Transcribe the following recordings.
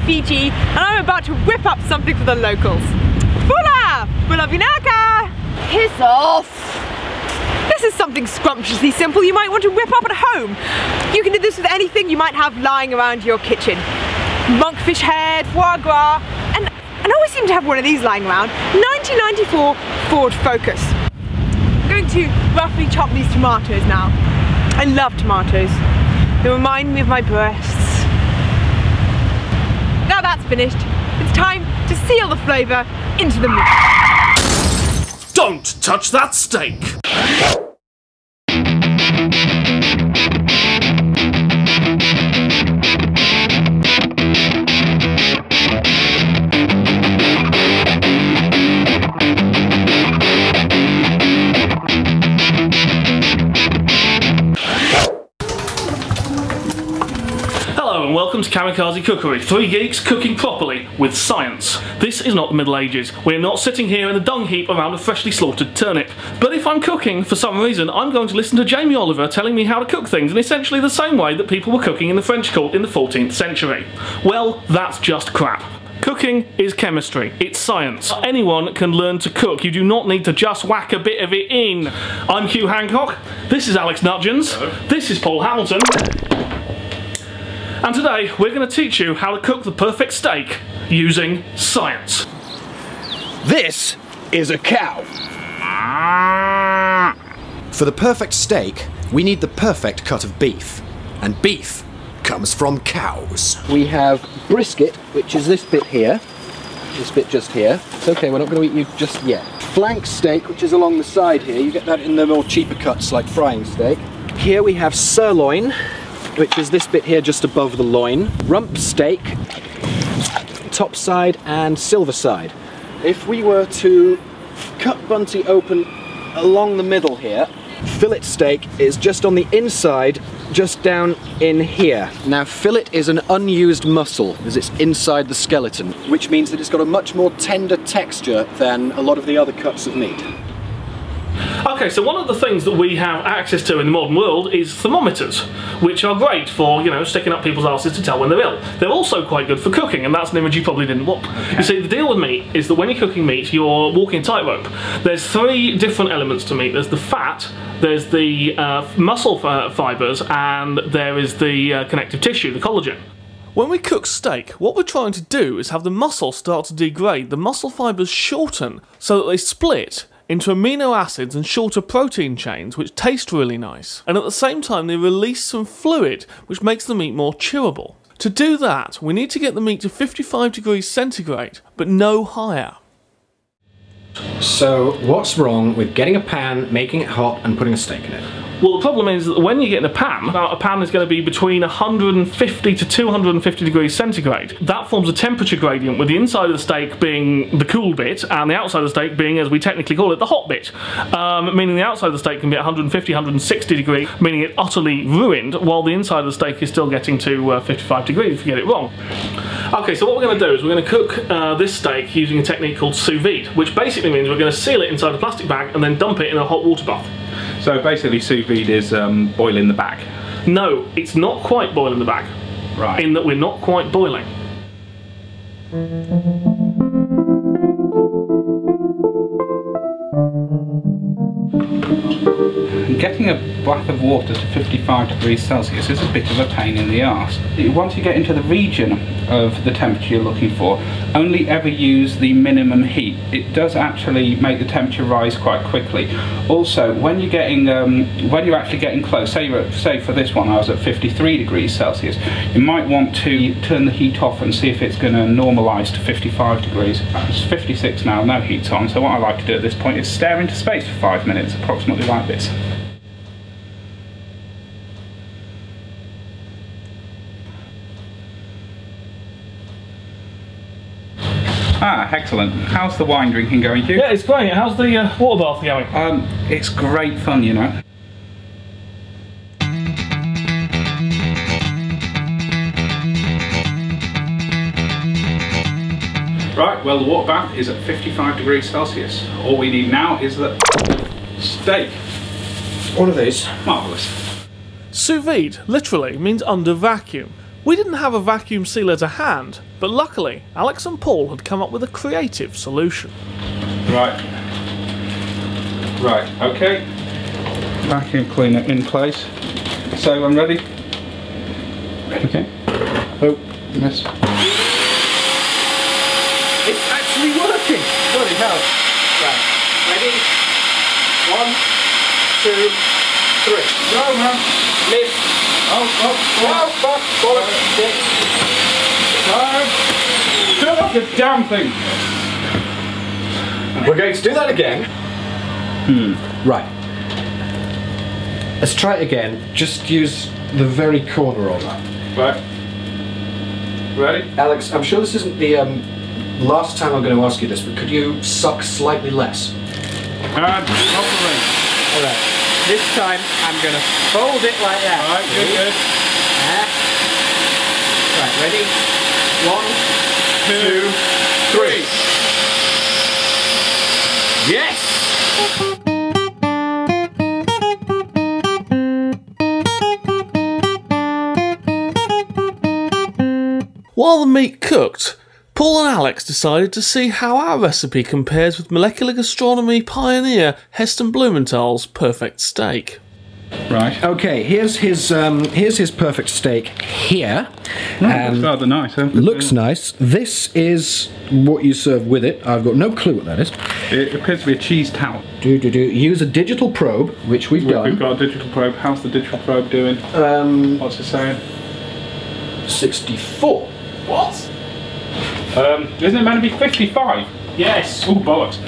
Fiji, and I'm about to whip up something for the locals. Voila! Bula vinaka! Piss off! This is something scrumptiously simple you might want to whip up at home. You can do this with anything you might have lying around your kitchen. Monkfish head, foie gras, and I always seem to have one of these lying around. 1994 Ford Focus. I'm going to roughly chop these tomatoes now. I love tomatoes. They remind me of my breasts. Now that's finished, it's time to seal the flavour into the meat. Don't touch that steak! Hello and welcome to Kamikaze Cookery, 3 geeks cooking properly with science. This is not the Middle Ages. We're not sitting here in a dung heap around a freshly slaughtered turnip. But if I'm cooking, for some reason, I'm going to listen to Jamie Oliver telling me how to cook things in essentially the same way that people were cooking in the French court in the 14th century. Well, that's just crap. Cooking is chemistry, it's science. Anyone can learn to cook, you do not need to just whack a bit of it in. I'm Hugh Hancock, this is Alex Nutgens, this is Paul Hamilton, and today we're going to teach you how to cook the perfect steak using science. This is a cow. For the perfect steak, we need the perfect cut of beef, and beef comes from cows. We have brisket, which is this bit here, this bit just here. It's okay, we're not going to eat you just yet. Flank steak, which is along the side here. You get that in the more cheaper cuts like frying steak. Here we have sirloin, which is this bit here just above the loin. Rump steak, top side and silver side. If we were to cut Bunty open along the middle here, fillet steak is just on the inside, just down in here. Now fillet is an unused muscle as it's inside the skeleton, which means that it's got a much more tender texture than a lot of the other cuts of meat. Okay, so one of the things that we have access to in the modern world is thermometers, which are great for, you know, sticking up people's asses to tell when they're ill. They're also quite good for cooking, and that's an image you probably didn't want. Okay. You see, the deal with meat is that when you're cooking meat, you're walking a tightrope. There's 3 different elements to meat. There's the fat, there's the muscle fibres, and there is the connective tissue, the collagen. When we cook steak, what we're trying to do is have the muscle start to degrade, the muscle fibres shorten so that they split into amino acids and shorter protein chains which taste really nice, and at the same time they release some fluid which makes the meat more chewable. To do that, we need to get the meat to 55 degrees centigrade, but no higher. So what's wrong with getting a pan, making it hot and putting a steak in it? Well, the problem is that when you get in a pan is going to be between 150 to 250 degrees centigrade. That forms a temperature gradient, with the inside of the steak being the cool bit and the outside of the steak being, as we technically call it, the hot bit. Meaning the outside of the steak can be 150, 160 degrees, meaning it utterly ruined, while the inside of the steak is still getting to 55 degrees if you get it wrong. Okay, so what we're going to do is we're going to cook this steak using a technique called sous vide, which basically means we're going to seal it inside a plastic bag and then dump it in a hot water bath. So basically sous vide is boiling the bag? No, it's not quite boiling the bag. Right. In that we're not quite boiling. Getting a bath of water to 55 degrees Celsius is a bit of a pain in the arse. Once you get into the region of the temperature you're looking for, only ever use the minimum heat. It does actually make the temperature rise quite quickly. Also, when you're actually getting close, say for this one I was at 53 degrees Celsius, you might want to turn the heat off and see if it's going to normalise to 55 degrees. It's 56 now, no heat's on, so what I like to do at this point is stare into space for 5 minutes, approximately like this. Ah, excellent. How's the wine drinking going, Hugh? Yeah, it's great. How's the water bath going? It's great fun, you know. Right, well the water bath is at 55 degrees Celsius. All we need now is the steak. One of these. Marvellous. Sous vide literally means under vacuum. We didn't have a vacuum sealer to hand, but luckily Alex and Paul had come up with a creative solution. Right, okay. Vacuum cleaner in place. So I'm ready. Okay. Oh, miss. It's actually working! Bloody hell. Right, ready? 1, 2, 3. Go, man. Lift. Oh, Fuck, bollocks, stick. Turn off the damn thing. We're going to do that again. Right. Let's try it again. Just use the very corner of that. Right. Ready? Alex, I'm sure this isn't the last time I'm going to ask you this, but could you suck slightly less? And off the ring. Alright. This time I'm going to fold it like that. Alright, good. Right, ready? 1, 2, 3. Yes! While the meat cooked, Paul and Alex decided to see how our recipe compares with molecular gastronomy pioneer Heston Blumenthal's perfect steak. Right. Okay, here's his perfect steak here. Looks rather nice, huh? Looks nice. This is what you serve with it. I've got no clue what that is. It appears to be a cheese towel. Use a digital probe, which we've done. We've got a digital probe. How's the digital probe doing? What's it saying? 64. What? Isn't it meant to be 55? Yes. Oh, bollocks.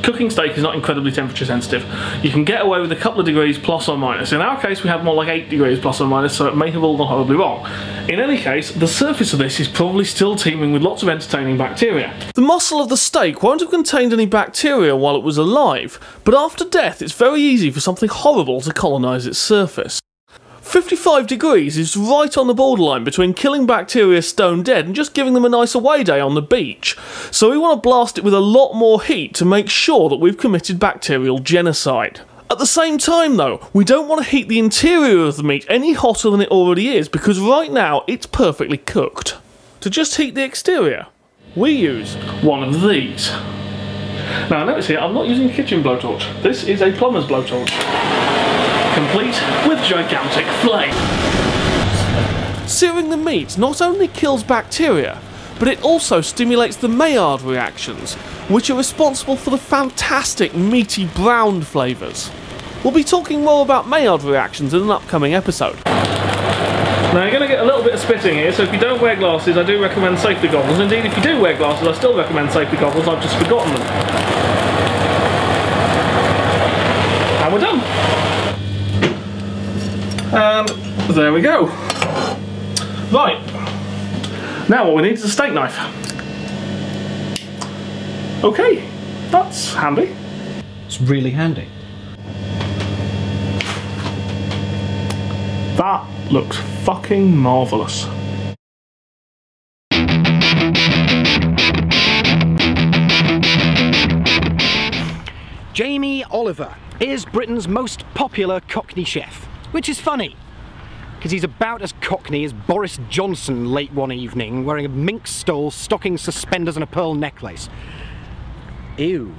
Cooking steak is not incredibly temperature sensitive. You can get away with a couple of degrees plus or minus. In our case we had more like 8 degrees plus or minus, so it may have all gone horribly wrong. In any case, the surface of this is probably still teeming with lots of entertaining bacteria. The muscle of the steak won't have contained any bacteria while it was alive, but after death it's very easy for something horrible to colonise its surface. 55 degrees is right on the borderline between killing bacteria stone dead and just giving them a nice away day on the beach. So we want to blast it with a lot more heat to make sure that we've committed bacterial genocide. At the same time though, we don't want to heat the interior of the meat any hotter than it already is, because right now it's perfectly cooked. To just heat the exterior, we use one of these. Now notice here, I'm not using a kitchen blowtorch. This is a plumber's blowtorch, complete with gigantic flame. Searing the meat not only kills bacteria, but it also stimulates the Maillard reactions, which are responsible for the fantastic meaty browned flavours. We'll be talking more about Maillard reactions in an upcoming episode. Now you're going to get a little bit of spitting here, so if you don't wear glasses I do recommend safety goggles. Indeed, if you do wear glasses I still recommend safety goggles, I've just forgotten them. And we're done. And there we go. Right, now what we need is a steak knife. Okay, that's handy. It's really handy. That looks fucking marvellous. Jamie Oliver is Britain's most popular Cockney chef, which is funny, because he's about as Cockney as Boris Johnson late one evening, wearing a mink stole, stockings, suspenders and a pearl necklace. Ew.